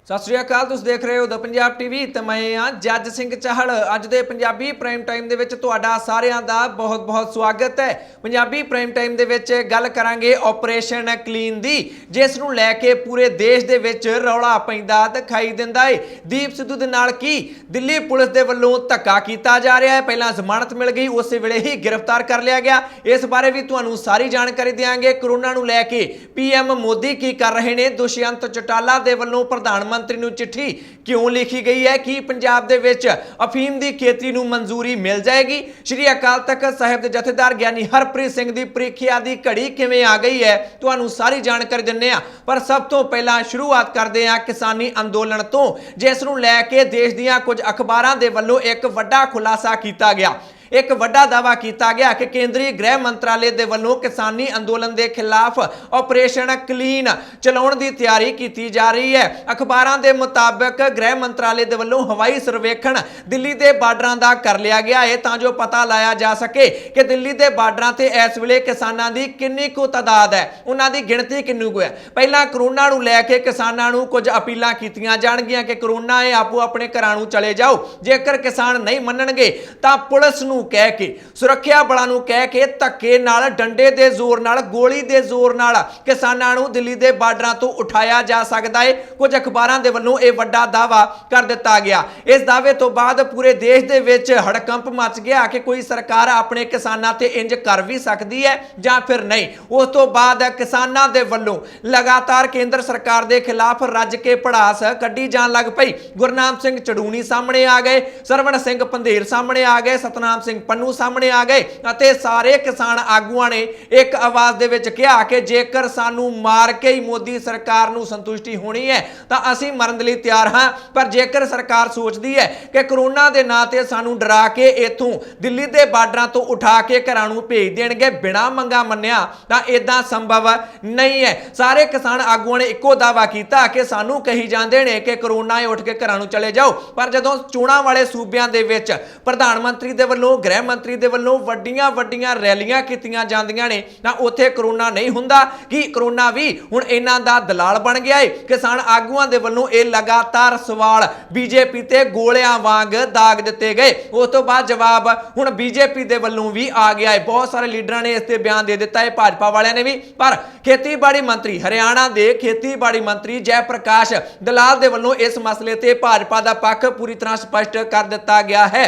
सत श्री अकाल, तुसीं देख रहे हो द पंजाब टीवी ते मैं हाँ जज सिंह चाहड़। अज दे पंजाबी प्राइम टाइम दे विच तुहाडा सारिआं दा बहुत बहुत स्वागत है। पंजाबी प्राइम टाइम दे विच गल करांगे ऑपरेशन क्लीन दी, जिस नूं लैके पूरे देश दे विच रौला पैंदा दिखाई दिंदा है। दीप सिद्धू दे नाल की दिल्ली पुलिस दे वल्लों धक्का कीता जा रहा है। पहलां जमानत मिल गई, उस वेले ही गिरफ्तार कर लिया गया। इस बारे भी तुहानूं सारी जानकारी देंगे। कोरोना नूं लैके पीएम मोदी की कर रहे ने। दुष्यंत चौटाला दे वल्लों प्रधान मंत्री नूं चिट्ठी क्यों लिखी गई है कि पंजाब दे विच अफीम दी खेती नूं मंजूरी मिल जाएगी। श्री अकाल तख्त साहिब दे जथेदार ज्ञानी हरप्रीत सिंह दी प्रीखिया दी घड़ी किवें आ गई है, तुहानूं सारी जानकारी दिंदे आ। पर सब तो पहला शुरुआत करदे आ किसानी अंदोलन तो, जिस नूं लैके देश दीआं कुछ अखबारां दे वल्लों एक वड्डा खुलासा कीता गया। एक वड्डा दावा किया गया कि केंद्रीय गृह मंत्रालय के वल्लों किसानी अंदोलन के खिलाफ ऑपरेशन क्लीन चलाउण की तैयारी की जा रही है। अखबारों के मुताबिक गृह मंत्रालय के वल्लों हवाई सर्वेखण दिल्ली के बार्डर का कर लिया गया है, तां जो पता लाया जा सके कि दिल्ली के बार्डर से इस वेले किसानों की किन्नी कुछ तादाद है, उन्हों की गिणती किन्नी कुछ है। पहला कोरोना नूं लैके किसानों नूं कुछ अपीलां कीतियां जाणगियां कि कोरोना है, आपो अपने घरां नूं चले जाओ। जेकर किसान नहीं मनणगे तां पुलिस नूं कह के, सुरक्षा बलों नूं कह के धक्के नाल, डंडे दे जोर नाल, गोली दे जोर नाल किसानां नूं दिल्ली दे बार्डरां तो उठाया जा सकदा है। कुछ अखबारां दे वल्लों यह वड्डा दावा कर दिता गया। इस दावे तो बाद पूरे देश दे विच हड़कंप मच गया कि कोई सरकार अपने किसानां ते इंज कर भी सकदी है जां फिर नहीं। उस तो बाद किसानां दे वल्लों लगातार केंद्र सरकार दे खिलाफ रज के भड़ास कड्ढी जाण लग पई। गुरनाम सिंह चड़ूनी सामने आ गए, सरवण सिंह पंधेर सामने आ गए, सतनाम सिंह पन्नू सामने आ गए अते सारे किसान आगूआं ने एक आवाज दे विच कहा कि जेकर सानू मार के ही मोदी सरकार नू संतुष्टि होनी है तां असीं मरन लई तैयार हां। पर जेकर सरकार सोचदी है कि कोरोना दे नां ते सानू डरा के इथों दिल्ली दे बार्डरां तो उठा के घरां नू भेज देणगे बिना मंगा मन्निया तां इदां संभव नहीं है। सारे किसान आगूआं ने इक्को दावा कीता कि सानू कही जांदे ने कि कोरोना उठ के घरां नू चले जाओ, पर जदों चोणां वाले सूबिਆਂ दे विच प्रधान मंत्री दे वल्लों गृह मंत्री दे वल्लों वड्डियां वड्डियां रैलियां कीतियां जांदियां ने तां उत्थे कोरोना नहीं हुंदा कि कोरोना भी हुण इन्हां दा दलाल बन गया है। किसान आगूआं दे वल्लों ये लगातार सवाल बीजेपी ते गोलियां वांग दाग दिते गए। उस तो बाद जवाब हुण बीजेपी दे वल्लों भी आ गया है। बहुत सारे लीडरां ने इस ते बयान दे दिता है, भाजपा वालियां ने भी। पर खेतीबाड़ी मंत्री हरियाणा दे खेतीबाड़ी मंत्री जय प्रकाश दलाल दे वल्लों इस मसले ते भाजपा दा पक्ष पूरी तरह स्पष्ट कर दिता गया है।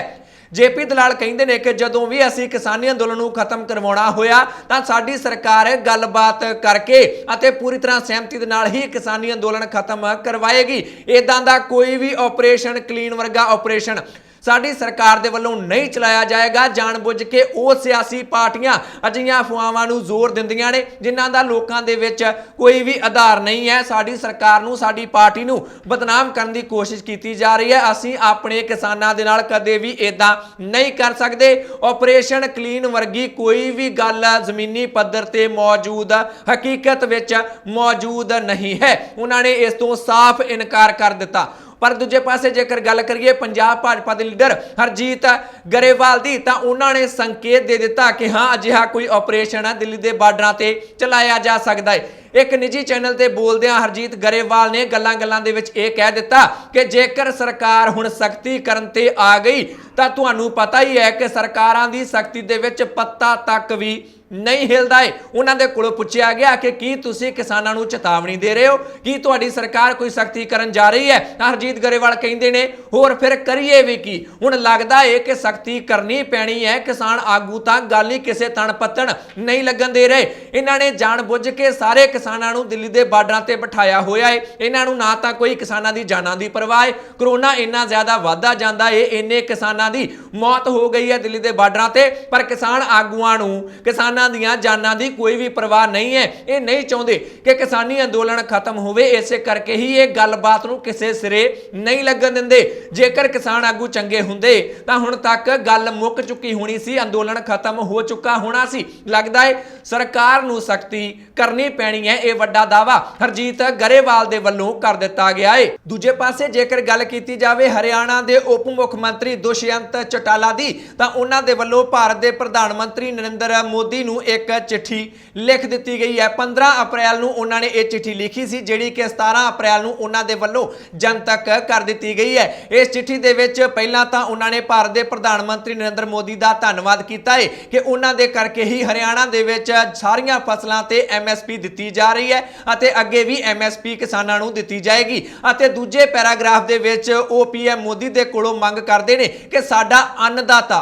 जेपी दलाल कहते हैं कि जदों भी असीं किसानी अंदोलन नूं खत्म करवाउणा होया तां साडी सरकार गलबात करके अते पूरी तरह सहमति दे नाल ही किसानी अंदोलन खत्म करवाएगी। इदां दा कोई भी ऑपरेशन क्लीन वर्गा ऑपरेशन साडी सरकार दे वल्लों नहीं चलाया जाएगा। जानबुझ के वो सियासी पार्टियां अजिहियां अफवाहां नूं जोर दिंदियां ने जिन्हां दा लोकां दे विच कोई भी आधार नहीं है। साडी सरकार नूं, साडी पार्टी नूं बदनाम करन दी कोशिश कीती जा रही है। असीं अपने किसानां दे नाल कदे भी इदां नहीं कर सकदे। ऑपरेशन क्लीन वर्गी कोई भी गल जमीनी पद्धर ते मौजूद हकीकत विच मौजूद नहीं है। उन्होंने इस तों साफ इनकार कर दिता। पर दूजे पासे जेकर गल करिए पंजाब भाजपा के लीडर हरजीत गरेवाल की, तो उन्होंने संकेत दे दिता कि हाँ अजिहा कोई ऑपरेशन दिल्ली के बार्डर से चलाया जा सकता है। एक निजी चैनल ते बोलदियां हरजीत गरेवाल ने गल्लां दे विच यह कह दिता कि जेकर सरकार हुण सख्ती करन ते आ गई तां तुहानूं पता ही है कि सरकारां दी सख्ती दे विच पत्ता तक भी नहीं हिलदा है। उन्हां दे कोलों पुछया गया कि की तुसीं किसानां नूं चेतावनी दे रहे हो, कि तुहाडी सरकार कोई सख्ती करन जा रही है? हरजीत गरेवाल कहंदे ने होर फिर करिए भी की, हुण लगदा है कि सख्ती करनी पैनी है। किसान आगू तां गल ही किसे तण पत्तण नहीं लगन दे रहे। इन्हां ने जाणबुझ के सारे किसानां नूं दिल्ली दे बार्डरां ते बिठाया होया है। इन्हां नूं ना तां कोई किसानां दी जानां दी परवाह है। कोरोना इन्ना ज़्यादा वधदा जांदा है, इन्ने किसानां दी मौत हो गई है दिल्ली दे बार्डरां ते, पर किसान आगूआं नूं किसानां दियां जानां दी कोई भी परवाह नहीं है। ये नहीं चाहुंदे कि किसानी अंदोलन खत्म होवे, इसे करके ही ये गलबात नूं किसे सिरे नहीं लगन दिंदे। जेकर किसान आगू चंगे हुंदे तां हुण तक गल मुक चुकी होनी सी, अंदोलन खत्म हो चुका होना सी। लगदा है सरकार नूं सख्ती करनी पैनी है। यह वड्डा दावा हरजीत गरेवाल दे वल्लों कर दिता गया है। दूजे पासे जेकर गल कीती जावे हरियाणा दे उप मुख्यमंत्री दुष्यंत चौटाला दी, तां उन्हां दे वल्लों भारत दे प्रधान मंत्री नरेंद्र मोदी ਨੂੰ ਇੱਕ ਚਿੱਠੀ ਲਿਖ ਦਿੱਤੀ ਗਈ है। 15 अप्रैल ਨੂੰ ਉਹਨਾਂ ਨੇ ਇਹ ਚਿੱਠੀ ਲਿਖੀ ਸੀ ਜਿਹੜੀ ਕਿ 17 अप्रैल ਨੂੰ ਉਹਨਾਂ ਦੇ ਵੱਲੋਂ ਜਨਤਕ ਕਰ ਦਿੱਤੀ ਗਈ ਹੈ। ਇਸ ਚਿੱਠੀ ਦੇ ਵਿੱਚ ਪਹਿਲਾਂ ਤਾਂ ਉਹਨਾਂ ਨੇ ਭਾਰਤ ਦੇ ਪ੍ਰਧਾਨ ਮੰਤਰੀ ਨਰਿੰਦਰ ਮੋਦੀ ਦਾ ਧੰਨਵਾਦ ਕੀਤਾ ਹੈ ਕਿ ਉਹਨਾਂ ਦੇ ਕਰਕੇ ਹੀ ਹਰਿਆਣਾ ਦੇ ਵਿੱਚ ਸਾਰੀਆਂ ਫਸਲਾਂ ਤੇ MSP ਦਿੱਤੀ ਜਾ ਰਹੀ ਹੈ ਅਤੇ ਅੱਗੇ ਵੀ MSP ਕਿਸਾਨਾਂ ਨੂੰ ਦਿੱਤੀ ਜਾਏਗੀ। ਅਤੇ ਦੂਜੇ ਪੈਰਾਗ੍ਰਾਫ ਦੇ ਵਿੱਚ ਉਹ PM ਮੋਦੀ ਦੇ ਕੋਲੋਂ ਮੰਗ ਕਰਦੇ ਨੇ ਕਿ ਸਾਡਾ अन्नदाता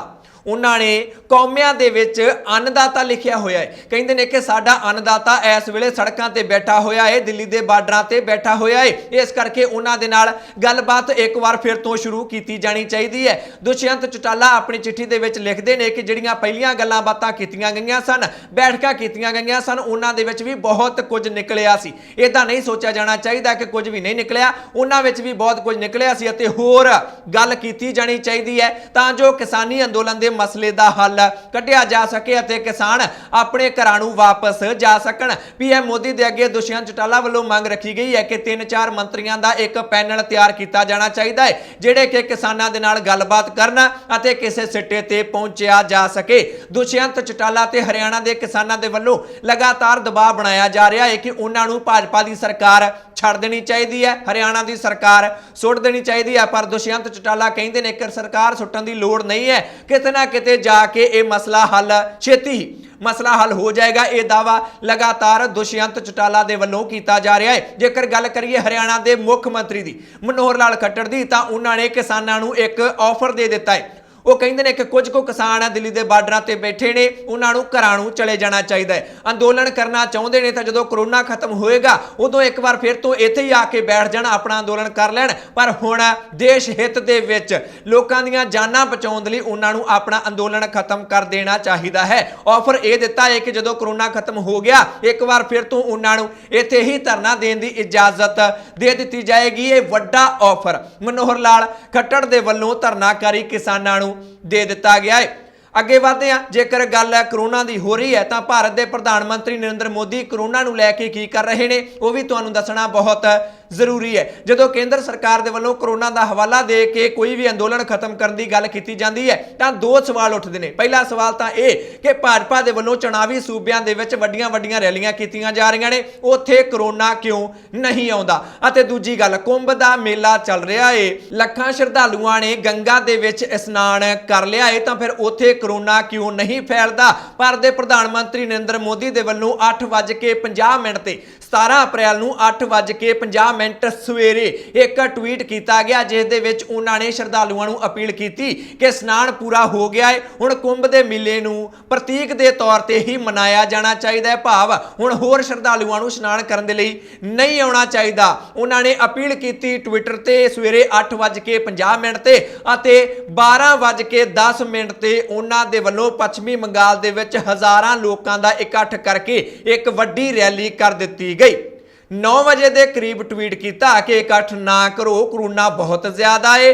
उन्होंने कौमिया दे विच अन्नदाता लिखिया होया है। कहते हैं कि साडा अन्नदाता इस वेले सड़कों ते बैठा होया है, दिल्ली के बार्डरां ते बैठा होया है। इस करके उन्हां दे नाल गलबात एक बार फिर तो शुरू की जानी चाहिए है। दुष्यंत चौटाला अपनी चिट्ठी दे विच लिखते हैं कि जिहड़ियां पहलियां गल्लां बातां कीतियां गईयां सन, बैठकां कीतियां गईयां सन, उन्हां दे विच भी बहुत कुछ निकलिया सी। इदां नहीं सोचा जाना चाहिए कि कुछ भी नहीं निकलिया, उन्हां विच भी बहुत कुछ निकलिया सी अते होर गल कीती जानी चाहिए है तां जो किसानी अंदोलन दे मसले का हल कढ़िया जा सके अते किसान अपने घरां नूं वापस जा सकन। PM मोदी दे अगे दुष्यंत चौटाला वालों मांग रखी गई है कि 3-4 मंत्रियों का एक पैनल तैयार किया जाना चाहिए है जिहड़े कि किसानां दे नाल गलबात करन अते किसी सिट्टे ते पहुंचिया जा सके। दुष्यंत चौटाला ते हरियाणा के किसानां दे वल्लों लगातार दबाव बनाया जा रहा है कि उन्हां नूं भाजपा की सरकार छड़ देनी चाहिए है, हरियाणा की सरकार सुट देनी चाहिए है। पर दुष्यंत चौटाला कहते हैं कि सरकार सुटन की लोड़ नहीं है, किते ना किते जाके ये मसला हल छेती ही मसला हल हो जाएगा। ये दावा लगातार दुष्यंत चौटाला दे वल्लों कीता जा रहा है। जेकर गल करिए हरियाणा के मुख्य मंत्री दी मनोहर लाल खट्टर दी तां उन्होंने किसानां नूं एक ऑफर दे दिता है। वो कहते हैं कि कुछ को किसान दिल्ली के बार्डर से बैठे ने, उन्होंने घरों चले जाना चाहिए है। अंदोलन करना चाहते हैं तो जो कोरोना खत्म होएगा उदों एक बार फिर तो इत्थे ही आके बैठ जाना, अपना अंदोलन कर लैन। पर हुण देश हित दे विच लोकां दीयां जानां बचाउण लई उन्होंने अपना अंदोलन खत्म कर देना चाहिए है। ऑफर यह दिता है कि जो कोरोना खत्म हो गया एक बार फिर तो उन्होंने इत्थे ही धरना देने की इजाजत दे दी जाएगी। ये वड्डा ऑफर मनोहर लाल खट्टर दे वल्लों धरनाकारी किसानां नूं दे दिता गया है। अगे बढ़ते हैं, जेकर गल करोना की हो रही है तो भारत के प्रधानमंत्री नरेंद्र मोदी करोना नूं लैके की कर रहे हैं वो भी तुहानूं दसना बहुत जरूरी है। जो केंद्र सरकार के वलों कोरोना का हवाला दे के कोई भी अंदोलन खत्म करने की गल की जाती है तो दो सवाल उठते हैं। पहला सवाल तो यह कि भाजपा के वलों चुनावी सूबियां दे विच वड्डियां वड्डियां रैलियां कीतियां जा रही ने, उत्थे कोरोना क्यों नहीं आउंदा। अते दूजी गल, कुंभ का मेला चल रहा है, लखां श्रद्धालुआं ने गंगा दे विच इशनान कर लिया है तो फिर उत्थे कोरोना क्यों नहीं फैलदा। भारत के प्रधानमंत्री नरेंद्र मोदी के वलों 8:50 ते 17 अप्रैल नूं 8:50 सवेरे एक ट्वीट किया गया जिस दे विच उन्होंने श्रद्धालुओं नूं अपील की कि स्नान पूरा हो गया है, हुण कुंभ के मेले नूं प्रतीक के तौर पर ही मनाया जाना चाहिए है, भाव हुण होर श्रद्धालुओं नूं स्नान करने दे लई नहीं आउणा चाहिए। उन्होंने अपील की ट्विटर ते सवेरे 8:50 ते अते 12:10 ते उन्हां दे वल्लों पश्चिमी बंगाल दे विच हज़ारां लोकां दा इकट्ठ करके एक वड्डी रैली कर दित्ती गई। 9 बजे के करीब ट्वीट किया कि इकट्ठ ना करो, कोरोना बहुत ज्यादा है।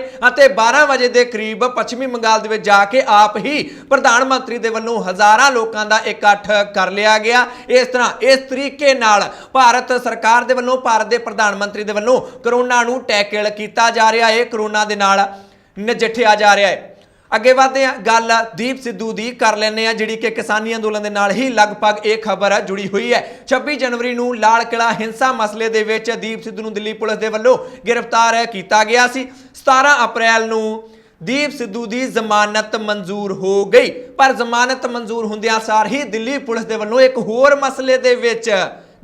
12 बजे के करीब पश्चिमी बंगाल दे जाके आप ही प्रधानमंत्री के वलों हज़ारां लोगों का इकट्ठ कर लिया गया। इस तरह इस तरीके नाल भारत सरकार के वलों भारत के प्रधानमंत्री के वलों कोरोना नूं टैकल किया जा रहा है, कोरोना के नाल नजिठिया जा रहा है। अगे बढ़ते हैं, गल दीप सिद्धू की कर लेने जिहड़ी कि किसानी अंदोलन के नाल ही लगभग एक खबर जुड़ी हुई है। 26 जनवरी नूं लाल किला हिंसा मसले दे विच दीप सिद्धू नूं दिल्ली पुलिस के वल्लों गिरफ्तार किया गया सी। 17 अप्रैल नूं दीप सिद्धू की जमानत मंजूर हो गई, पर जमानत मंजूर होंदियां सार ही दिल्ली पुलिस के वल्लों एक होर मसले दे विच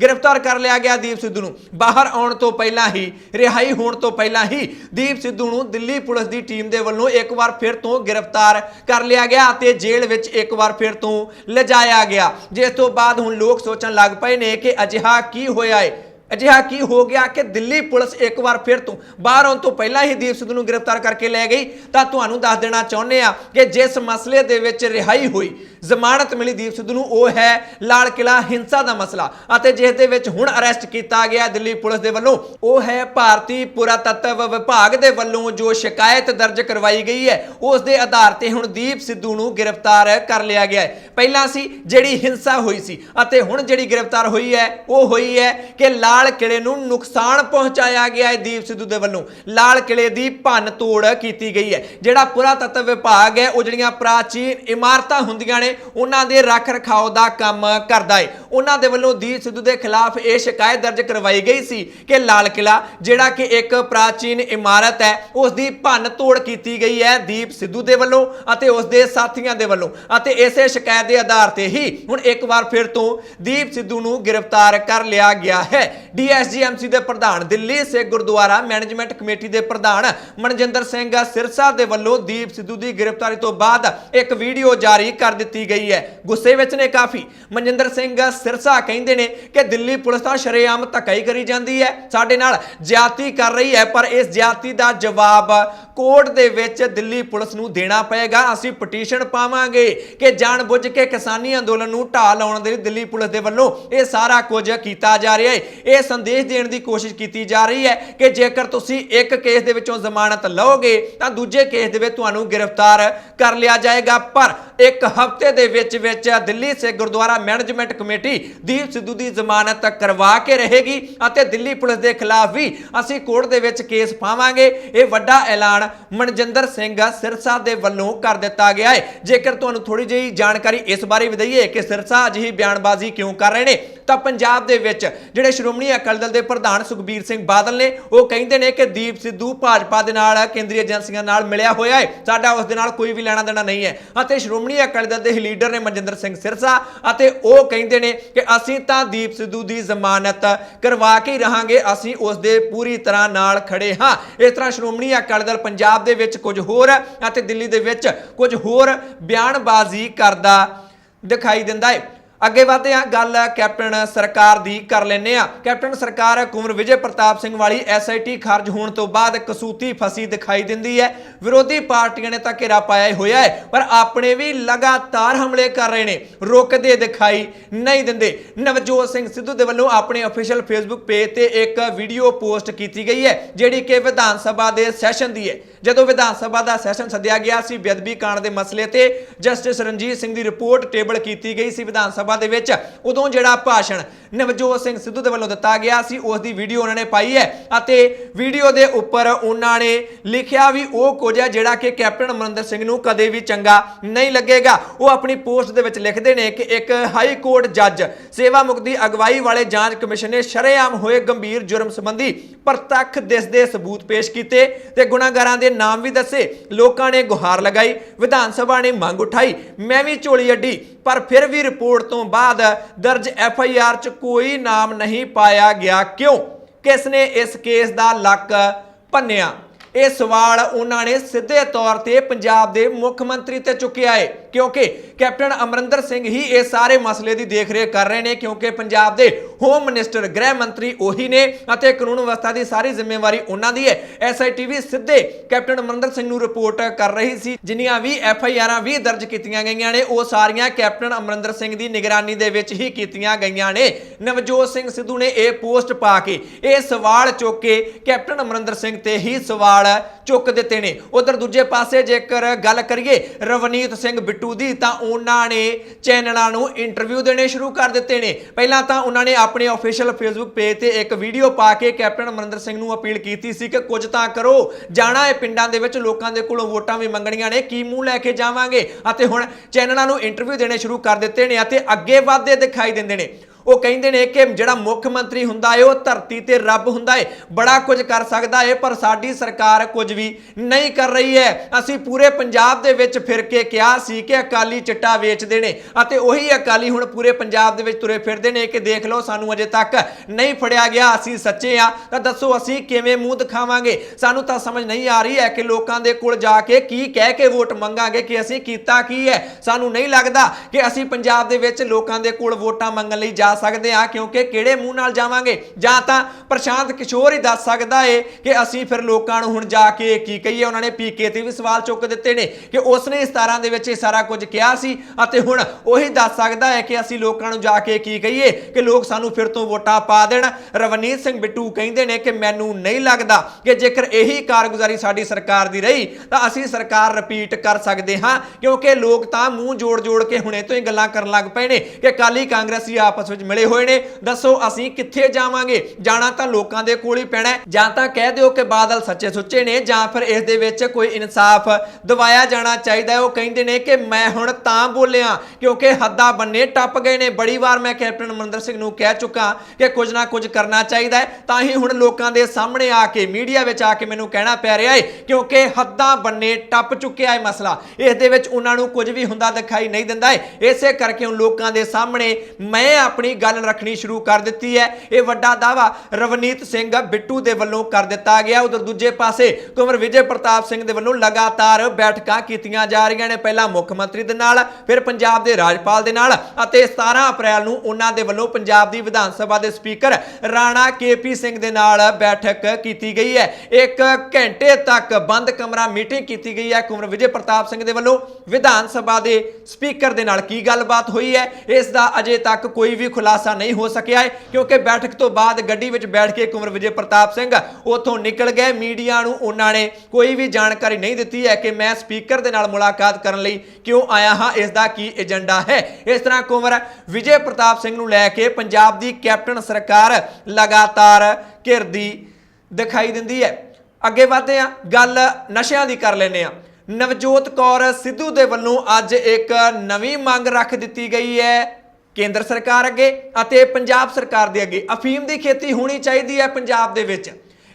गिरफ्तार कर लिया गया। दीप सिद्धू नूं बाहर आउण तो पहला ही, रिहाई होने तो पहला ही दीप सिद्धू नूं दिल्ली पुलिस की टीम के वल्लों एक बार फिर तो गिरफ्तार कर लिया गया ते जेल विच एक बार फिर तो लिजाया गया, जिस तो बाद हुण लोग सोचण लग पए ने कि अजिहा की होया है, अजिहा की हो गया कि दिल्ली पुलिस एक बार फिर तो बाहर आने तो पहला ही दीप सिद्धू नूं गिरफ्तार करके लै गई। तो तुहानूं दस देना चाहुंदे आ कि जिस मसले दे विच रिहाई हुई, जमानत मिली दीप सिद्धू नूं वो है लाल किला हिंसा का मसला, अते जिस दे विच हुण अरेस्ट किया गया दिल्ली पुलिस के वल्लों वो है भारतीय पुरातत्व विभाग के वल्लों जो शिकायत दर्ज करवाई गई है उस दे आधार ते हुण दीप सिद्धू नूं गिरफ्तार कर लिया गया है। पहला सी जिहड़ी हिंसा हुई सी अते हुण जिहड़ी गिरफ्तार हुई है वो हुई है कि लाल किले नूं नुकसान पहुंचाया गया है। दीप सिद्धू दे वल्लों लाल किले दी भन्न तोड़ की गई है। जिहड़ा पुरातत्व विभाग है वो जिहड़ियां प्राचीन इमारतां हुंदियां ने है उन्हां दे रख रखाव दा काम करदा है। उन्हां दे वल्लों दीप सिद्धू दे खिलाफ यह शिकायत दर्ज करवाई गई सी कि लाल किला जिहड़ा कि एक प्राचीन इमारत है उसकी भन्न तोड़ की गई है दीप सिद्धू दे वल्लों अते उसदे साथियां दे वल्लों अते इसे शिकायत के आधार ते ही हुण एक बार फिर तो दीप सिद्धू नूं गिरफ्तार कर लिया गया है। डीएसजीएमसी दे प्रधान दिल्ली सिख गुरुद्वारा मैनेजमेंट कमेटी दे प्रधान मनजिंदर सिंह सिरसा दे वल्लों दीप सिद्धू की गिरफ्तारी तो बाद एक वीडियो जारी कर दी गई है। गुस्से विच ने काफी मनजिंदर सिंह सिरसा कहंदे ने कि दिल्ली पुलिस तां शरेआम धक्काई करी जांदी है, साडे नाल ज्यादती कर रही है, पर इस ज्यादती दा जवाब कोर्ट दे विच दिल्ली पुलिस नूं देना पएगा। असीं पटीशन पावांगे कि जानबुझ के किसानी अंदोलन नूं ढाह लाउण दे दिल्ली पुलिस दे वल्लों यह सारा कुछ कीता जा रहा है। यह संदेश देण दी कोशिश की जा रही है कि जेकर तुसीं एक केस दे विचों जमानत लओगे तां दूजे केस दे विच तुहानूं गिरफ्तार कर लिया जाएगा। पर एक हफ्ते दे विच दिल्ली सिख गुरुद्वारा मैनेजमेंट कमेटी दीप सिद्धू की जमानत करवा के रहेगी अते दिल्ली पुलिस के खिलाफ भी असीं कोर्ट दे विच केस पावांगे। यह वड्डा ऐलान मनजिंदर सिंह सिरसा दे वल्लों कर दिता गया है। जेकर तुहानूं थोड़ी जी जानकारी इस बारे भी दईए कि सिरसा अजिही बयानबाजी क्यों कर रहे हैं, तो पंजाब दे विच जिहड़े श्रोमणी अकाली दल दे प्रधान सुखबीर सिंह बादल ने वो कहंदे ने कि दीप सिद्धू भाजपा दे नाल केंद्रीय एजेंसियां नाल मिलिया होया है, साडा उस दे नाल कोई भी लेना देना नहीं है। अते श्रोमणी अकाली दल दे लीडर ने मनजिंदर सिंह सिरसा अते वो कहंदे ने कि असीं तां दीप सिद्धू की जमानत करवा के ही रहांगे, असीं उस दे पूरी तरह नाल खड़े हां। इस तरह श्रोमणी अकाली दल पंजाब दे विच कुछ होर अते दिल्ली दे विच कुछ होर बयानबाजी करदा दिखाई दिंदा है। अगे बढ़ते हैं, गल कैप्टन सरकार दी कर लेने आ। कैप्टन सरकार कुंवर विजय प्रताप सिंह वाली SIT खारज होने तो बाद कसूती फसी दिखाई दिंदी है। विरोधी पार्टियां ने तो घेरा पाया होया है, पर अपने भी लगातार हमले कर रहे हैं, रुकते दिखाई नहीं दिंदे। नवजोत सिंह सिद्धू दे वल्लों अपने ऑफिशियल फेसबुक पेज ते एक वीडियो पोस्ट की गई है जिहड़ी कि विधान सभा के सैशन दी है। जदों विधान सभा का सैशन सद्या गया सी, बेअदबी कांड के मसले ते जस्टिस रणजीत सिंह की रिपोर्ट टेबल की गई सी विधान सभा दे विच, उदों जिहड़ा भाषण नवजोत सिंह सिद्धू दे वल्लों दिता गया सी उसकी वीडियो उन्होंने पाई है अते वीडियो दे उपर उन्होंने लिखिया भी वो कुछ है जिहड़ा कि कैप्टन अमरिंदर सिंह नूं कदे भी चंगा नहीं लगेगा। वो अपनी पोस्ट दे विच लिखदे ने कि एक हाई कोर्ट जज सेवा मुक्ति अगवाई वाले जांच कमिशन ने शरेआम होए गंभीर जुर्म संबंधी प्रतੱਖ दिसदे सबूत पेश किए ते गुनाहगारां दे नाम भी दसे। लोकां ने गुहार लगाई, विधान सभा ने मंग उठाई, मैं भी झोली अड्डी, पर फिर भी रिपोर्ट तो बाद दर्ज FIR च कोई नाम नहीं पाया गया। क्यों? किसने इस केस का लक भन्निया? यह सवाल उन्होंने सीधे तौर पर पंजाब के मुख्य मंत्री ते चुकिया है, क्योंकि कैप्टन अमरिंदर सिंह ही इस सारे मसले की देख रेख कर रहे हैं, क्योंकि पंजाब के होम मिनिस्टर गृह मंत्री उही ने अते कानून व्यवस्था की सारी जिम्मेवारी उन्हां दी है। SIT भी सीधे कैप्टन अमरिंदर सिंह नूं रिपोर्ट कर रही सी। जिन्नियां भी FIR भी दर्ज कीतियां गईयां ने वो सारियां कैप्टन अमरिंदर सिंह की निगरानी दे विच ही कीतियां गईयां ने। नवजोत सिंह सिद्धू ने यह पोस्ट पा के यह सवाल चुक के कैप्टन अमरिंदर सिंह ते ही सवाल चुक दिते ने। उधर दूजे पासे जेकर गल करिए रवनीत सिंह बिट्टू दी, तां उन्होंने चैनलों नूं इंटरव्यू देने शुरू कर दिते ने। पहलां तां उन्होंने अपने ऑफिशियल फेसबुक पेज ते एक वीडियो पा के कैप्टन अमरिंदर सिंह नूं अपील की सी कि कुछ तां करो, जाना है पिंडां दे विच लोकां दे कोलों वोटां भी मंगणीਆਂ ने, की मूँह लैके जावांगे। अते हुण चैनलों नूं इंटरव्यू देने शुरू कर दिते ने अते अगे वधदे दिखाई दिंदे ने। वो कहते हैं कि जिहड़ा मुख्य मंत्री हुंदा है वो धरती ते रब हुंदा है, बड़ा कुछ कर सकता है, पर साडी सरकार कुछ भी नहीं कर रही है। असीं पूरे पंजाब दे विच फिर के कहा सी कि अकाली चिट्टा वेचदे ने अते उही अकाली हुण पूरे पंजाब दे विच तुरे फिरदे ने कि देख लो सानू अजे तक नहीं फड़िया गया, असीं सच्चे आ तां दसो असीं किवें मूँह दिखावांगे। सानू तां समझ नहीं आ रही है कि लोकां दे कोल जाके की कह के वोट मंगांगे कि असीं कीता की है। सानू नहीं लगदा कि असीं पंजाब दे विच लोकां दे कोल वोटां मंगण लई जा सकते हैं, क्योंकि किहड़े मूँह नाल जावांगे। जां तां प्रशांत किशोर ही दस सकदा है कि असीं फिर लोकां नूं हुण जाके की कहीए। उन्होंने PK ते भी सवाल चुक दिते ने कि उसने 17 दे विच सारा कुछ किया सी अते हुण ओही दस सकदा है कि असीं लोकां नूं जाके की कहीए कि लोग सानू फिर तो वोटां पा देण। रवनीत सिंह बिट्टू कहंदे ने कि मैनूं नहीं लगदा कि जेकर यही कारगुजारी साडी सरकार दी रही तां असीं सरकार रिपीट कर सकदे हां, क्योंकि लोग तां मूँह जोड़ जोड़ के हुणे तो ही गल्लां करन लग पए ने कि अकाली कांग्रेसी आपस विच ਵਿੱਚ ਮਿਲੇ ਹੋਏ ਨੇ। ਦੱਸੋ ਅਸੀਂ ਕਿੱਥੇ ਜਾਵਾਂਗੇ? ਜਾਣਾ ਤਾਂ ਲੋਕਾਂ ਦੇ ਕੋਲ ਹੀ ਪੈਣਾ। ਜਾਂ ਤਾਂ ਕਹਿ ਦਿਓ ਕਿ ਬਾਦਲ ਸੱਚੇ ਸੁੱਚੇ ਨੇ, ਜਾਂ ਫਿਰ ਇਸ ਦੇ ਵਿੱਚ ਕੋਈ ਇਨਸਾਫ ਦਿਵਾਇਆ ਜਾਣਾ ਚਾਹੀਦਾ ਹੈ। ਉਹ ਕਹਿੰਦੇ ਨੇ ਕਿ ਮੈਂ ਹੁਣ ਤਾਂ ਬੋਲਿਆ ਕਿਉਂਕਿ ਹੱਦਾਂ ਬੰਨੇ ਟੱਪ ਗਏ ਨੇ। ਬੜੀ ਵਾਰ ਮੈਂ ਕੈਪਟਨ ਅਮਰਿੰਦਰ ਸਿੰਘ ਨੂੰ ਕਹਿ ਚੁੱਕਾ ਕਿ ਕੁਝ ਨਾ ਕੁਝ ਕਰਨਾ ਚਾਹੀਦਾ ਹੈ, ਤਾਂ ਹੀ ਹੁਣ ਲੋਕਾਂ ਦੇ ਸਾਹਮਣੇ ਆ ਕੇ ਮੀਡੀਆ ਵਿੱਚ ਆ ਕੇ ਮੈਨੂੰ ਕਹਿਣਾ ਪੈ ਰਿਹਾ ਹੈ ਕਿਉਂਕਿ ਹੱਦਾਂ ਬੰਨੇ ਟੱਪ ਚੁੱਕਿਆ ਹੈ ਮਸਲਾ। ਇਸ ਦੇ ਵਿੱਚ ਉਹਨਾਂ ਨੂੰ ਕੁਝ ਵੀ ਹੁੰਦਾ ਦਿਖਾਈ ਨਹੀਂ ਦਿੰਦਾ ਹੈ। ਇਸੇ ਕਰਕੇ ਹੁਣ ਲੋਕਾਂ ਦੇ ਸਾਹਮਣੇ ਮੈਂ ਆਪਣੀ ਗੱਲ ਰੱਖਣੀ ਸ਼ੁਰੂ ਕਰ ਦਿੱਤੀ ਹੈ। ਇਹ ਵੱਡਾ ਦਾਅਵਾ ਰਵਨੀਤ ਸਿੰਘ ਬਿੱਟੂ ਦੇ ਵੱਲੋਂ ਕਰ ਦਿੱਤਾ ਗਿਆ। ਉਧਰ ਦੂਜੇ ਪਾਸੇ ਕੁੰਵਰ ਵਿਜੇ ਪ੍ਰਤਾਪ ਸਿੰਘ ਦੇ ਵੱਲੋਂ ਲਗਾਤਾਰ ਬੈਠਕਾਂ ਕੀਤੀਆਂ ਜਾ ਰਹੀਆਂ ਨੇ। ਪਹਿਲਾਂ ਮੁੱਖ ਮੰਤਰੀ ਦੇ ਨਾਲ, ਫਿਰ ਪੰਜਾਬ ਦੇ ਰਾਜਪਾਲ ਦੇ ਨਾਲ, ਅਤੇ 17 ਅਪ੍ਰੈਲ ਨੂੰ ਉਹਨਾਂ ਦੇ ਵੱਲੋਂ ਪੰਜਾਬ ਦੀ ਵਿਧਾਨ ਸਭਾ ਦੇ ਸਪੀਕਰ ਰਾਣਾ KP ਸਿੰਘ ਦੇ ਨਾਲ ਬੈਠਕ ਕੀਤੀ ਗਈ ਹੈ। 1 ਘੰਟੇ ਤੱਕ ਬੰਦ ਕਮਰਾ ਮੀਟਿੰਗ ਕੀਤੀ ਗਈ ਹੈ ਕੁੰਵਰ ਵਿਜੇ ਪ੍ਰਤਾਪ ਸਿੰਘ ਦੇ ਵੱਲੋਂ ਵਿਧਾਨ ਸਭਾ ਦੇ ਸਪੀਕਰ ਦੇ ਨਾਲ। ਕੀ ਗੱਲਬਾਤ ਹੋਈ ਹੈ ਇਸ ਦਾ ਅਜੇ ਤੱਕ ਕੋਈ ਵੀ ਖੁਲਾਸਾ ਨਹੀਂ ਹੋ ਸਕਿਆ ਹੈ ਕਿਉਂਕਿ ਬੈਠਕ ਤੋਂ ਬਾਅਦ ਗੱਡੀ ਵਿੱਚ ਬੈਠ ਕੇ ਕੁੰਵਰ ਵਿਜੇ ਪ੍ਰਤਾਪ ਸਿੰਘ ਉੱਥੋਂ ਨਿਕਲ ਗਏ। ਮੀਡੀਆ ਨੂੰ ਉਹਨਾਂ ਨੇ ਕੋਈ ਵੀ ਜਾਣਕਾਰੀ ਨਹੀਂ ਦਿੱਤੀ ਹੈ ਕਿ ਮੈਂ ਸਪੀਕਰ ਦੇ ਨਾਲ ਮੁਲਾਕਾਤ ਕਰਨ ਲਈ ਕਿਉਂ ਆਇਆ ਹਾਂ, ਇਸ ਦਾ ਕੀ ਏਜੰਡਾ ਹੈ। ਇਸ ਤਰ੍ਹਾਂ ਕੁੰਵਰ ਵਿਜੇ ਪ੍ਰਤਾਪ ਸਿੰਘ ਨੂੰ ਲੈ ਕੇ ਪੰਜਾਬ ਦੀ ਕੈਪਟਨ ਸਰਕਾਰ ਲਗਾਤਾਰ ਘਿਰਦੀ ਦਿਖਾਈ ਦਿੰਦੀ ਹੈ। ਅੱਗੇ ਵਧਦੇ ਹਾਂ, ਗੱਲ ਨਸ਼ਿਆਂ ਦੀ ਕਰ ਲੈਂਦੇ ਹਾਂ। ਨਵਜੋਤ ਕੌਰ ਸਿੱਧੂ ਦੇ ਵੱਲੋਂ ਅੱਜ ਇੱਕ ਨਵੀਂ ਮੰਗ ਰੱਖ ਦਿੱਤੀ ਗਈ ਹੈ ਕੇਂਦਰ ਸਰਕਾਰ ਅੱਗੇ ਅਤੇ ਪੰਜਾਬ ਸਰਕਾਰ ਦੇ ਅੱਗੇ। ਅਫੀਮ ਦੀ ਖੇਤੀ ਹੋਣੀ ਚਾਹੀਦੀ ਹੈ ਪੰਜਾਬ ਦੇ ਵਿੱਚ,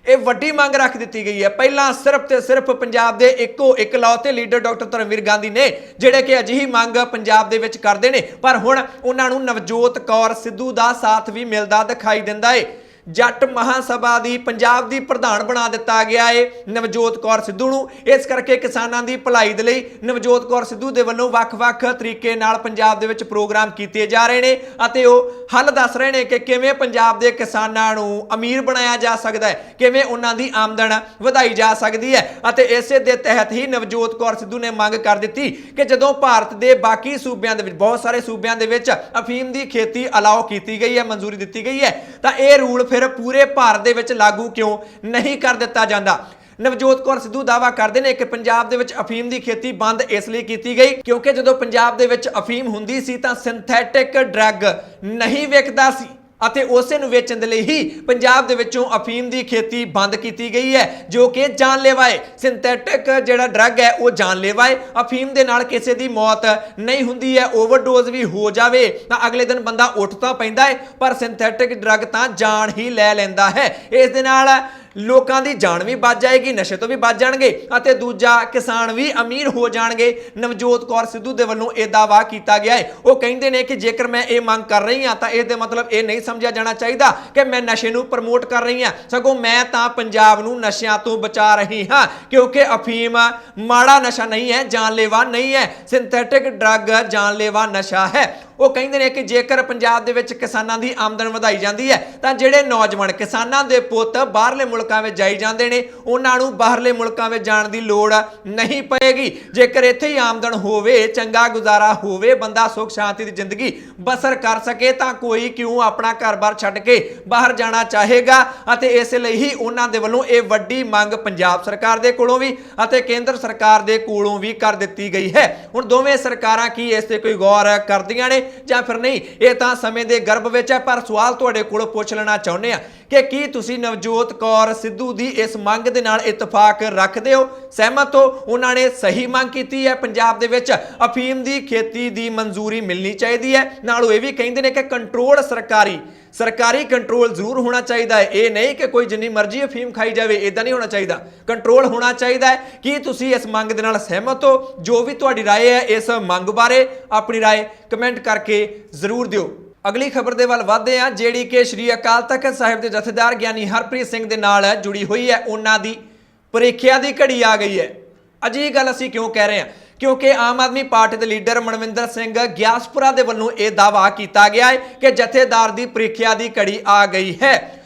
ਇਹ ਵੱਡੀ ਮੰਗ ਰੱਖ ਦਿੱਤੀ ਗਈ ਹੈ। ਪਹਿਲਾਂ ਸਿਰਫ ਤੇ ਸਿਰਫ ਪੰਜਾਬ ਦੇ ਇੱਕੋ ਇਕਲੌਤੇ ਲੀਡਰ ਡਾਕਟਰ ਧਰਮਵੀਰ ਗਾਂਧੀ ਨੇ ਜਿਹੜੇ ਕਿ ਅਜਿਹੀ ਮੰਗ ਪੰਜਾਬ ਦੇ ਵਿੱਚ ਕਰਦੇ ਨੇ, ਪਰ ਹੁਣ ਉਹਨਾਂ ਨੂੰ ਨਵਜੋਤ ਕੌਰ ਸਿੱਧੂ ਦਾ ਸਾਥ ਵੀ ਮਿਲਦਾ ਦਿਖਾਈ ਦਿੰਦਾ ਹੈ। ਜੱਟ ਮਹਾਸਭਾ ਦੀ ਪੰਜਾਬ ਦੀ ਪ੍ਰਧਾਨ ਬਣਾ ਦਿੱਤਾ ਗਿਆ ਹੈ ਨਵਜੋਤ ਕੌਰ ਸਿੱਧੂ ਨੂੰ। ਇਸ ਕਰਕੇ ਕਿਸਾਨਾਂ ਦੀ ਭਲਾਈ ਦੇ ਲਈ ਨਵਜੋਤ ਕੌਰ ਸਿੱਧੂ ਦੇ ਵੱਲੋਂ ਵੱਖ-ਵੱਖ ਤਰੀਕੇ ਨਾਲ ਪੰਜਾਬ ਦੇ ਵਿੱਚ ਪ੍ਰੋਗਰਾਮ ਕੀਤੇ ਜਾ ਰਹੇ ਨੇ ਅਤੇ ਉਹ ਹੱਲ ਦੱਸ ਰਹੇ ਨੇ ਕਿ ਕਿਵੇਂ ਪੰਜਾਬ ਦੇ ਕਿਸਾਨਾਂ ਨੂੰ ਅਮੀਰ ਬਣਾਇਆ ਜਾ ਸਕਦਾ ਹੈ, ਕਿਵੇਂ ਉਹਨਾਂ ਦੀ ਆਮਦਨ ਵਧਾਈ ਜਾ ਸਕਦੀ ਹੈ। ਅਤੇ ਇਸੇ ਦੇ ਤਹਿਤ ਹੀ ਨਵਜੋਤ ਕੌਰ ਸਿੱਧੂ ਨੇ ਮੰਗ ਕਰ ਦਿੱਤੀ ਕਿ ਜਦੋਂ ਭਾਰਤ ਦੇ ਬਾਕੀ ਸੂਬਿਆਂ ਦੇ ਵਿੱਚ, ਬਹੁਤ ਸਾਰੇ ਸੂਬਿਆਂ ਦੇ ਵਿੱਚ ਅਫੀਮ ਦੀ ਖੇਤੀ ਅਲਾਓ ਕੀਤੀ ਗਈ ਹੈ, ਮਨਜ਼ੂਰੀ ਦਿੱਤੀ ਗਈ ਹੈ, ਤਾਂ ਇਹ ਰੂਲ ਫਿਰ ਪੂਰੇ ਭਾਰਤ ਦੇ ਵਿੱਚ ਲਾਗੂ ਕਿਉਂ ਨਹੀਂ ਕਰ ਦਿੱਤਾ ਜਾਂਦਾ। ਨਵਜੋਤ ਕੌਰ ਸਿੱਧੂ ਦਾਅਵਾ ਕਰਦੇ ਨੇ ਕਿ ਪੰਜਾਬ ਦੇ ਵਿੱਚ ਅਫੀਮ ਦੀ ਖੇਤੀ ਬੰਦ ਇਸ ਲਈ ਕੀਤੀ ਗਈ ਕਿਉਂਕਿ ਜਦੋਂ ਪੰਜਾਬ ਦੇ ਵਿੱਚ ਅਫੀਮ ਹੁੰਦੀ ਸੀ ਤਾਂ ਸਿੰਥੈਟਿਕ ਡਰੱਗ ਨਹੀਂ ਵਿਕਦਾ ਸੀ ਅਤੇ ਉਸੇ ਨੂੰ ਵੇਚਣ ਦੇ ਲਈ ਹੀ ਪੰਜਾਬ ਦੇ ਵਿੱਚੋਂ ਅਫੀਮ ਦੀ ਖੇਤੀ ਬੰਦ ਕੀਤੀ ਗਈ ਹੈ ਜੋ ਕਿ ਜਾਨਲੇਵਾ ਹੈ। ਸਿੰਥੈਟਿਕ ਜਿਹੜਾ ਡਰੱਗ ਹੈ ਉਹ ਜਾਨਲੇਵਾ ਹੈ। ਅਫੀਮ ਦੇ ਨਾਲ ਕਿਸੇ ਦੀ ਮੌਤ ਨਹੀਂ ਹੁੰਦੀ ਹੈ, ਓਵਰਡੋਜ਼ ਵੀ ਹੋ ਜਾਵੇ ਤਾਂ ਅਗਲੇ ਦਿਨ ਬੰਦਾ ਉੱਠ ਤਾਂ ਪੈਂਦਾ ਹੈ, ਪਰ ਸਿੰਥੈਟਿਕ ਡਰੱਗ ਤਾਂ ਜਾਨ ਹੀ ਲੈ ਲੈਂਦਾ ਹੈ। ਇਸ ਦੇ ਨਾਲ ਲੋਕਾਂ ਦੀ ਜਾਨ ਵੀ ਬਚ ਜਾਏਗੀ, ਨਸ਼ੇ ਤੋਂ ਵੀ ਬਚ ਜਾਣਗੇ ਅਤੇ ਦੂਜਾ ਕਿਸਾਨ ਵੀ ਅਮੀਰ ਹੋ ਜਾਣਗੇ। ਨਵਜੋਤ ਕੌਰ ਸਿੱਧੂ ਦੇ ਵੱਲੋਂ ਇਹ ਦਾਅਵਾ ਕੀਤਾ ਗਿਆ ਹੈ। ਉਹ ਕਹਿੰਦੇ ਨੇ ਕਿ ਜੇਕਰ ਮੈਂ ਇਹ ਮੰਗ ਕਰ ਰਹੀ ਹਾਂ ਤਾਂ ਇਸ ਦੇ ਮਤਲਬ ਇਹ ਨਹੀਂ ਸਮਝਿਆ ਜਾਣਾ ਚਾਹੀਦਾ ਕਿ ਮੈਂ ਨਸ਼ੇ ਨੂੰ ਪ੍ਰਮੋਟ ਕਰ ਰਹੀ ਹਾਂ, ਸਗੋਂ ਮੈਂ ਤਾਂ ਪੰਜਾਬ ਨੂੰ ਨਸ਼ਿਆਂ ਤੋਂ ਬਚਾ ਰਹੀ ਹਾਂ ਕਿਉਂਕਿ ਅਫੀਮ ਮਾੜਾ ਨਸ਼ਾ ਨਹੀਂ ਹੈ, ਜਾਨਲੇਵਾ ਨਹੀਂ ਹੈ। ਸਿੰਥੈਟਿਕ ਡਰੱਗ ਜਾਨਲੇਵਾ ਨਸ਼ਾ ਹੈ। ਉਹ ਕਹਿੰਦੇ ਨੇ ਕਿ ਜੇਕਰ ਪੰਜਾਬ ਦੇ ਵਿੱਚ ਕਿਸਾਨਾਂ ਦੀ ਆਮਦਨ ਵਧਾਈ ਜਾਂਦੀ ਹੈ ਤਾਂ ਜਿਹੜੇ ਨੌਜਵਾਨ ਕਿਸਾਨਾਂ ਦੇ ਪੁੱਤ ਬਾਹਰਲੇ ਮੁਲਕਾਂ ਵਿੱਚ ਜਾਈ ਜਾਂਦੇ ਨੇ ਉਹਨਾਂ ਨੂੰ ਬਾਹਰਲੇ ਮੁਲਕਾਂ ਵਿੱਚ ਜਾਣ ਦੀ ਲੋੜ ਨਹੀਂ ਪਏਗੀ। ਜੇਕਰ ਇੱਥੇ ਹੀ ਆਮਦਨ ਹੋਵੇ, ਚੰਗਾ ਗੁਜ਼ਾਰਾ ਹੋਵੇ, ਬੰਦਾ ਸੁੱਖ ਸ਼ਾਂਤੀ ਦੀ ਜ਼ਿੰਦਗੀ ਬਸਰ ਕਰ ਸਕੇ ਤਾਂ ਕੋਈ ਕਿਉਂ ਆਪਣਾ ਘਰ-ਬਾਰ ਛੱਡ ਕੇ ਬਾਹਰ ਜਾਣਾ ਚਾਹੇਗਾ। ਅਤੇ ਇਸ ਲਈ ਹੀ ਉਹਨਾਂ ਦੇ ਵੱਲੋਂ ਇਹ ਵੱਡੀ ਮੰਗ ਪੰਜਾਬ ਸਰਕਾਰ ਦੇ ਕੋਲੋਂ ਵੀ ਅਤੇ ਕੇਂਦਰ ਸਰਕਾਰ ਦੇ ਕੋਲੋਂ ਵੀ ਕਰ ਦਿੱਤੀ ਗਈ ਹੈ। ਹੁਣ ਦੋਵੇਂ ਸਰਕਾਰਾਂ ਕੀ ਇਸ ਤੇ ਕੋਈ ਗੌਰ ਕਰਦੀਆਂ ਨੇ ਜਾਂ ਫਿਰ ਨਹੀਂ, ਇਹ ਤਾਂ ਸਮੇਂ ਦੇ ਗਰਭ ਵਿੱਚ ਹੈ। ਪਰ ਸਵਾਲ ਤੁਹਾਡੇ ਕੋਲੋਂ ਪੁੱਛ ਲੈਣਾ ਚਾਹੁੰਦੇ ਆ ਕਿ ਕੀ ਤੁਸੀਂ ਨਵਜੋਤ ਕੌਰ ਸਿੱਧੂ ਦੀ ਇਸ ਮੰਗ ਦੇ ਨਾਲ ਇਤਫਾਕ ਰੱਖਦੇ ਹੋ, ਸਹਿਮਤ ਹੋ? ਉਹਨਾਂ ਨੇ ਸਹੀ ਮੰਗ ਕੀਤੀ ਹੈ, ਪੰਜਾਬ ਦੇ ਵਿੱਚ ਅਫੀਮ ਦੀ ਖੇਤੀ ਦੀ ਮਨਜ਼ੂਰੀ ਮਿਲਣੀ ਚਾਹੀਦੀ ਹੈ। ਨਾਲ ਉਹ ਇਹ ਵੀ ਕਹਿੰਦੇ ਨੇ ਕਿ ਕੰਟਰੋਲ ਸਰਕਾਰੀ ਕੰਟਰੋਲ ਜ਼ਰੂਰ ਹੋਣਾ ਚਾਹੀਦਾ ਹੈ। ਇਹ ਨਹੀਂ ਕਿ ਕੋਈ ਜਿੰਨੀ ਮਰਜ਼ੀ ਅਫੀਮ ਖਾਈ ਜਾਵੇ, ਇਦਾਂ ਨਹੀਂ ਹੋਣਾ ਚਾਹੀਦਾ। ਕੰਟਰੋਲ ਹੋਣਾ ਚਾਹੀਦਾ ਹੈ। ਕੀ ਤੁਸੀਂ ਇਸ ਮੰਗ ਦੇ ਨਾਲ ਸਹਿਮਤ ਹੋ? ਜੋ ਵੀ ਤੁਹਾਡੀ ਰਾਏ ਹੈ ਇਸ ਮੰਗ ਬਾਰੇ ਆਪਣੀ ਰਾਏ ਕਮੈਂਟ ਕਰਕੇ ਜ਼ਰੂਰ ਦਿਓ। ਅਗਲੀ ਖਬਰ ਦੇ ਵੱਲ ਵਧਦੇ ਹਾਂ ਜਿਹੜੀ ਕਿ ਸ਼੍ਰੀ ਅਕਾਲ ਤਖਤ ਸਾਹਿਬ ਦੇ ਜਥੇਦਾਰ ਗਿਆਨੀ ਹਰਪ੍ਰੀਤ ਸਿੰਘ ਦੇ ਨਾਲ ਜੁੜੀ ਹੋਈ ਹੈ। ਉਹਨਾਂ ਦੀ ਪ੍ਰੀਖਿਆ ਦੀ ਘੜੀ ਆ ਗਈ ਹੈ। ਅਜਿਹੀ ਗੱਲ ਅਸੀਂ ਕਿਉਂ ਕਹਿ ਰਹੇ ਹਾਂ? ਕਿਉਂਕਿ ਆਮ ਆਦਮੀ ਪਾਰਟੀ ਦੇ ਲੀਡਰ ਮਨਵਿੰਦਰ ਸਿੰਘ ਗਿਆਸਪੁਰਾ ਦੇ ਵੱਲੋਂ ਇਹ ਦਾਅਵਾ ਕੀਤਾ ਗਿਆ ਹੈ ਕਿ ਜਥੇਦਾਰ ਦੀ ਪ੍ਰੀਖਿਆ ਦੀ ਘੜੀ ਆ ਗਈ ਹੈ।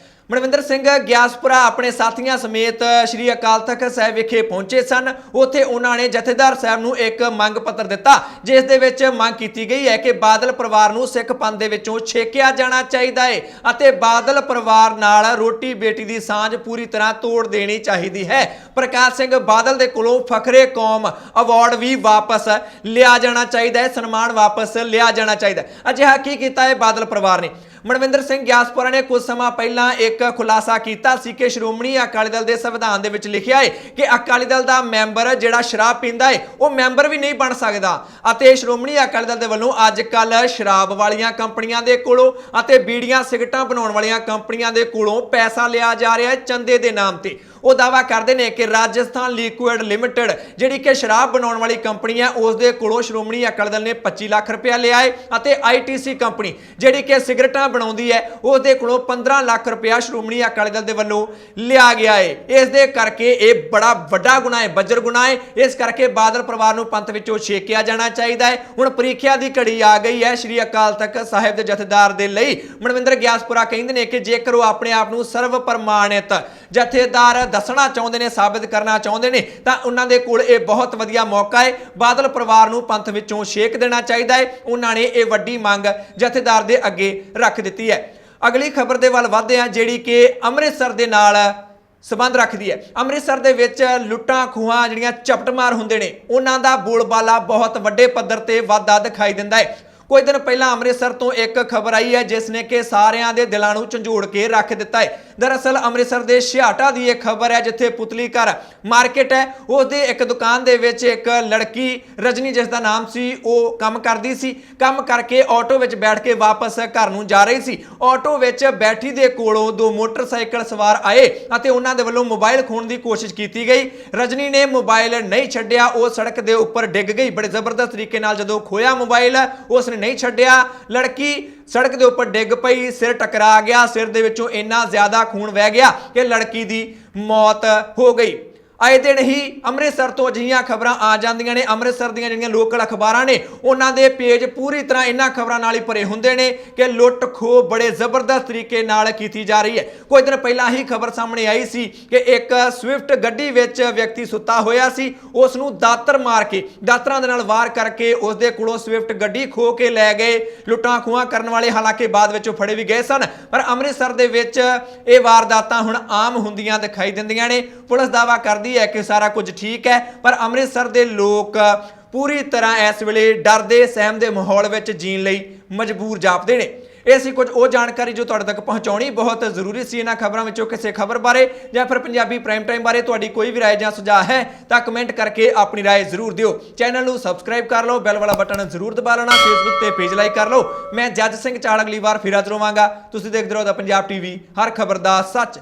ਮਨਵਿੰਦਰ ਸਿੰਘ ਗਿਆਸਪੁਰਾ ਆਪਣੇ ਸਾਥੀਆਂ ਸਮੇਤ ਸ਼੍ਰੀ ਅਕਾਲ ਤਖਤ ਸਾਹਿਬ ਵਿਖੇ ਪਹੁੰਚੇ ਸਨ। ਉੱਥੇ ਉਹਨਾਂ ਨੇ ਜਥੇਦਾਰ ਸਾਹਿਬ ਨੂੰ ਇੱਕ ਮੰਗ ਪੱਤਰ ਦਿੱਤਾ ਜਿਸ ਦੇ ਵਿੱਚ ਮੰਗ ਕੀਤੀ ਗਈ ਹੈ ਕਿ ਬਾਦਲ ਪਰਿਵਾਰ ਨੂੰ ਸਿੱਖ ਪੰਥ ਦੇ ਵਿੱਚੋਂ ਛੇਕਿਆ ਜਾਣਾ ਚਾਹੀਦਾ ਹੈ ਅਤੇ ਬਾਦਲ ਪਰਿਵਾਰ ਨਾਲ ਰੋਟੀ ਬੇਟੀ ਦੀ ਸਾਂਝ ਪੂਰੀ ਤਰ੍ਹਾਂ ਤੋੜ ਦੇਣੀ ਚਾਹੀਦੀ ਹੈ। ਪ੍ਰਕਾਸ਼ ਸਿੰਘ ਬਾਦਲ ਦੇ ਕੋਲੋਂ ਫਖਰੇ ਕੌਮ ਅਵਾਰਡ ਵੀ ਵਾਪਸ ਲਿਆ ਜਾਣਾ ਚਾਹੀਦਾ ਹੈ, ਸਨਮਾਨ ਵਾਪਸ ਲਿਆ ਜਾਣਾ ਚਾਹੀਦਾ ਹੈ। ਅਜਿਹਾ ਕੀ ਕੀਤਾ ਹੈ ਬਾਦਲ ਪਰਿਵਾਰ ਨੇ? ਮਨਵਿੰਦਰ ਸਿੰਘ ਗਿਆਸਪੁਰਾ ਨੇ ਕੁਝ ਸਮਾਂ ਪਹਿਲਾਂ ਇੱਕ ਖੁਲਾਸਾ ਕੀਤਾ ਸੀ ਕਿ ਸ਼੍ਰੋਮਣੀ ਅਕਾਲੀ ਦਲ ਦੇ ਸੰਵਿਧਾਨ ਦੇ ਵਿੱਚ ਲਿਖਿਆ ਹੈ ਕਿ ਅਕਾਲੀ ਦਲ ਦਾ ਮੈਂਬਰ ਜਿਹੜਾ ਸ਼ਰਾਬ ਪੀਂਦਾ ਹੈ ਉਹ ਮੈਂਬਰ ਵੀ ਨਹੀਂ ਬਣ ਸਕਦਾ ਅਤੇ ਸ਼੍ਰੋਮਣੀ ਅਕਾਲੀ ਦਲ ਦੇ ਵੱਲੋਂ ਅੱਜ ਕੱਲ ਸ਼ਰਾਬ ਵਾਲੀਆਂ ਕੰਪਨੀਆਂ ਦੇ ਕੋਲੋਂ ਅਤੇ ਬੀੜੀਆਂ ਸਿਗਰਟਾਂ ਬਣਾਉਣ ਵਾਲੀਆਂ ਕੰਪਨੀਆਂ ਦੇ ਕੋਲੋਂ ਪੈਸਾ ਲਿਆ ਜਾ ਰਿਹਾ ਹੈ ਚੰਦੇ ਦੇ ਨਾਮ ਤੇ। ਉਹ ਦਾਅਵਾ ਕਰਦੇ ਨੇ ਕਿ ਰਾਜਸਥਾਨ ਲਿਕੁਇਡ ਲਿਮਟਿਡ ਜਿਹੜੀ ਕਿ ਸ਼ਰਾਬ ਬਣਾਉਣ ਵਾਲੀ ਕੰਪਨੀ ਹੈ ਉਸ ਦੇ ਕੋਲੋਂ ਸ਼੍ਰੋਮਣੀ ਅਕਾਲੀ ਦਲ ਨੇ 25 ਲੱਖ ਰੁਪਇਆ ਲਿਆ ਹੈ ਅਤੇ ਆਈਟੀਸੀ ਕੰਪਨੀ ਜਿਹੜੀ ਕਿ ਸਿਗਰਟਾਂ ਬਣਾਉਂਦੀ ਹੈ ਉਸ ਦੇ ਕੋਲੋਂ 15 ਲੱਖ ਰੁਪਇਆ ਸ਼੍ਰੋਮਣੀ ਅਕਾਲੀ ਦਲ ਦੇ ਵੱਲੋਂ ਲਿਆ ਗਿਆ ਹੈ। ਇਸ ਦੇ ਕਰਕੇ ਇਹ ਬੜਾ ਵੱਡਾ ਗੁਨਾਹ ਹੈ, ਬੱਜਰ ਗੁਨਾਹ ਹੈ। ਇਸ ਕਰਕੇ ਬਾਦਲ ਪਰਿਵਾਰ ਨੂੰ ਪੰਥ ਵਿੱਚੋਂ ਛੇਕਿਆ ਜਾਣਾ ਚਾਹੀਦਾ ਹੈ। ਹੁਣ ਪ੍ਰੀਖਿਆ ਦੀ ਘੜੀ ਆ ਗਈ ਹੈ ਸ਼੍ਰੀ ਅਕਾਲ ਤਖਤ ਸਾਹਿਬ ਦੇ ਜਥੇਦਾਰ ਦੇ ਲਈ। ਮਨਵਿੰਦਰ ਗਿਆਸਪੁਰਾ ਕਹਿੰਦੇ ਨੇ ਕਿ ਜੇਕਰ ਉਹ ਆਪਣੇ ਆਪ ਨੂੰ ਸਰਵ ਪ੍ਰਮਾਣਿਤ ਜਥੇਦਾਰ ਦੱਸਣਾ ਚਾਹੁੰਦੇ ਨੇ, ਸਾਬਿਤ ਕਰਨਾ ਚਾਹੁੰਦੇ ਨੇ ਤਾਂ ਉਹਨਾਂ ਦੇ ਕੋਲ ਇਹ ਬਹੁਤ ਵਧੀਆ ਮੌਕਾ ਹੈ। ਬਾਦਲ ਪਰਿਵਾਰ ਨੂੰ ਪੰਥ ਵਿੱਚੋਂ ਛੇਕ ਦੇਣਾ ਚਾਹੀਦਾ ਹੈ। ਉਹਨਾਂ ਨੇ ਇਹ ਵੱਡੀ ਮੰਗ ਜਥੇਦਾਰ ਦੇ ਅੱਗੇ ਰੱਖ ਦਿੱਤੀ ਹੈ। ਅਗਲੀ ਖਬਰ ਦੇ ਵੱਲ ਵਧਦੇ ਹਾਂ ਜਿਹੜੀ ਕਿ ਅੰਮ੍ਰਿਤਸਰ ਦੇ ਨਾਲ ਸੰਬੰਧ ਰੱਖਦੀ ਹੈ। ਅੰਮ੍ਰਿਤਸਰ ਦੇ ਵਿੱਚ ਲੁੱਟਾਂ ਖੋਹਾਂ ਜਿਹੜੀਆਂ ਝਪਟਮਾਰ ਹੁੰਦੇ ਨੇ ਉਹਨਾਂ ਦਾ ਬੋਲਬਾਲਾ ਬਹੁਤ ਵੱਡੇ ਪੱਧਰ ਤੇ ਵਾਧਾ ਦਿਖਾਈ ਦਿੰਦਾ ਹੈ। ਕੁਝ ਦਿਨ ਪਹਿਲਾਂ ਅੰਮ੍ਰਿਤਸਰ ਤੋਂ ਇੱਕ ਖਬਰ ਆਈ ਹੈ ਜਿਸ ਨੇ ਕਿ ਸਾਰਿਆਂ ਦੇ ਦਿਲਾਂ ਨੂੰ ਝੰਜੋੜ ਕੇ ਰੱਖ ਦਿੱਤਾ ਹੈ। ਦਰਅਸਲ ਅੰਮ੍ਰਿਤਸਰ ਦੇ ਛਿਆਟਾ ਦੀ ਇਹ ਖਬਰ ਹੈ ਜਿੱਥੇ ਪੁਤਲੀ ਘਰ ਮਾਰਕੀਟ ਹੈ ਉਸ ਦੇ ਇੱਕ ਦੁਕਾਨ ਦੇ ਵਿੱਚ ਇੱਕ ਲੜਕੀ ਰਜਨੀ ਜਿਸ ਦਾ ਨਾਮ ਸੀ ਉਹ ਕੰਮ ਕਰਦੀ ਸੀ। ਕੰਮ ਕਰਕੇ ਆਟੋ ਵਿੱਚ ਬੈਠ ਕੇ ਵਾਪਸ ਘਰ ਨੂੰ ਜਾ ਰਹੀ ਸੀ। ਆਟੋ ਵਿੱਚ ਬੈਠੀ ਦੇ ਕੋਲੋਂ ਦੋ ਮੋਟਰਸਾਈਕਲ ਸਵਾਰ ਆਏ ਅਤੇ ਉਹਨਾਂ ਦੇ ਵੱਲੋਂ ਮੋਬਾਈਲ ਖੋਹਣ ਦੀ ਕੋਸ਼ਿਸ਼ ਕੀਤੀ ਗਈ। ਰਜਨੀ ਨੇ ਮੋਬਾਈਲ ਨਹੀਂ ਛੱਡਿਆ, ਉਹ ਸੜਕ ਦੇ ਉੱਪਰ ਡਿੱਗ ਗਈ। ਬੜੇ ਜ਼ਬਰਦਸਤ ਤਰੀਕੇ ਨਾਲ ਜਦੋਂ ਖੋਇਆ ਮੋਬਾਈਲ ਉਸ ਨੇ ਨਹੀਂ ਛੱਡਿਆ। ਲੜਕੀ ਸੜਕ ਦੇ ਉੱਪਰ ਡਿੱਗ ਪਈ, ਸਿਰ ਟਕਰਾ ਗਿਆ। ਸਿਰ ਦੇ ਵਿੱਚੋਂ ਇੰਨਾ ਜ਼ਿਆਦਾ ਖੂਨ ਵਹਿ ਗਿਆ ਕਿ ਲੜਕੀ ਦੀ ਮੌਤ ਹੋ ਗਈ। ਆਏ ਦਿਨ ਹੀ ਅੰਮ੍ਰਿਤਸਰ ਤੋਂ ਅਜਿਹੀਆਂ ਖਬਰਾਂ ਆ ਜਾਂਦੀਆਂ ਨੇ। ਅੰਮ੍ਰਿਤਸਰ ਦੀਆਂ ਜਿਹੜੀਆਂ ਲੋਕਲ ਅਖਬਾਰਾਂ ਨੇ ਉਹਨਾਂ ਦੇ ਪੇਜ ਪੂਰੀ ਤਰ੍ਹਾਂ ਇਹਨਾਂ ਖਬਰਾਂ ਨਾਲ ਹੀ ਭਰੇ ਹੁੰਦੇ ਨੇ ਕਿ ਲੁੱਟ ਖੋਹ ਬੜੇ ਜ਼ਬਰਦਸਤ ਤਰੀਕੇ ਨਾਲ ਕੀਤੀ ਜਾ ਰਹੀ ਹੈ। ਕੁਝ ਦਿਨ ਪਹਿਲਾਂ ਹੀ ਖਬਰ ਸਾਹਮਣੇ ਆਈ ਸੀ ਕਿ ਇੱਕ ਸਵਿਫਟ ਗੱਡੀ ਵਿੱਚ ਵਿਅਕਤੀ ਸੁੱਤਾ ਹੋਇਆ ਸੀ। ਉਸ ਨੂੰ ਦਾਤਰ ਮਾਰ ਕੇ, ਦਾਤਰਾਂ ਦੇ ਨਾਲ ਵਾਰ ਕਰਕੇ ਉਸ ਦੇ ਕੋਲੋਂ ਸਵਿਫਟ ਗੱਡੀ ਖੋਹ ਕੇ ਲੈ ਗਏ ਲੁੱਟਾਂ ਖੋਹਾਂ ਕਰਨ ਵਾਲੇ। ਹਾਲਾਂਕਿ ਬਾਅਦ ਵਿੱਚ ਫੜੇ ਵੀ ਗਏ ਸਨ, ਪਰ ਅੰਮ੍ਰਿਤਸਰ ਦੇ ਵਿੱਚ ਇਹ ਵਾਰਦਾਤਾਂ ਹੁਣ ਆਮ ਹੁੰਦੀਆਂ ਦਿਖਾਈ ਦਿੰਦੀਆਂ ਨੇ। ਪੁਲਿਸ ਦਾਅਵਾ ਕਰਦੀ ਹੈ ਕਿ ਸਾਰਾ ਕੁਝ ਠੀਕ ਹੈ, ਪਰ ਅੰਮ੍ਰਿਤਸਰ ਦੇ ਲੋਕ ਪੂਰੀ ਤਰ੍ਹਾਂ ਇਸ ਵੇਲੇ ਡਰਦੇ ਸਹਿਮ ਦੇ ਮਾਹੌਲ ਵਿੱਚ ਜੀਣ ਲਈ ਮਜਬੂਰ ਜਾਪਦੇ ਨੇ। ਇਹ ਸੀ ਕੁਝ ਉਹ ਜਾਣਕਾਰੀ ਜੋ ਤੁਹਾਡੇ ਤੱਕ ਪਹੁੰਚਾਉਣੀ ਬਹੁਤ ਜ਼ਰੂਰੀ ਸੀ। ਇਹਨਾਂ ਖਬਰਾਂ ਵਿੱਚੋਂ ਕਿਸੇ ਖਬਰ ਬਾਰੇ ਜਾਂ ਫਿਰ ਪੰਜਾਬੀ ਪ੍ਰਾਈਮ ਟਾਈਮ ਬਾਰੇ ਤੁਹਾਡੀ ਕੋਈ ਵੀ ਰਾਏ ਜਾਂ ਸੁਝਾਅ ਹੈ ਤਾਂ ਕਮੈਂਟ ਕਰਕੇ ਆਪਣੀ ਰਾਏ ਜ਼ਰੂਰ ਦਿਓ। ਚੈਨਲ ਨੂੰ ਸਬਸਕ੍ਰਾਈਬ ਕਰ ਲਓ, ਬੈਲ ਵਾਲਾ ਬਟਨ ਜ਼ਰੂਰ ਦਬਾ ਲੈਣਾ, ਫੇਸਬੁੱਕ ਤੇ ਪੇਜ ਲਾਈਕ ਕਰ ਲਓ। ਮੈਂ ਜੱਜ ਸਿੰਘ ਚਾਹਲ ਅਗਲੀ ਵਾਰ ਫਿਰ ਹਾਜ਼ਰ ਹੋਵਾਂਗਾ। ਤੁਸੀਂ ਦੇਖਦੇ ਰਹੋ ਦਾ ਪੰਜਾਬ ਟੀਵੀ, ਹਰ ਖਬਰ ਦਾ ਸੱਚ।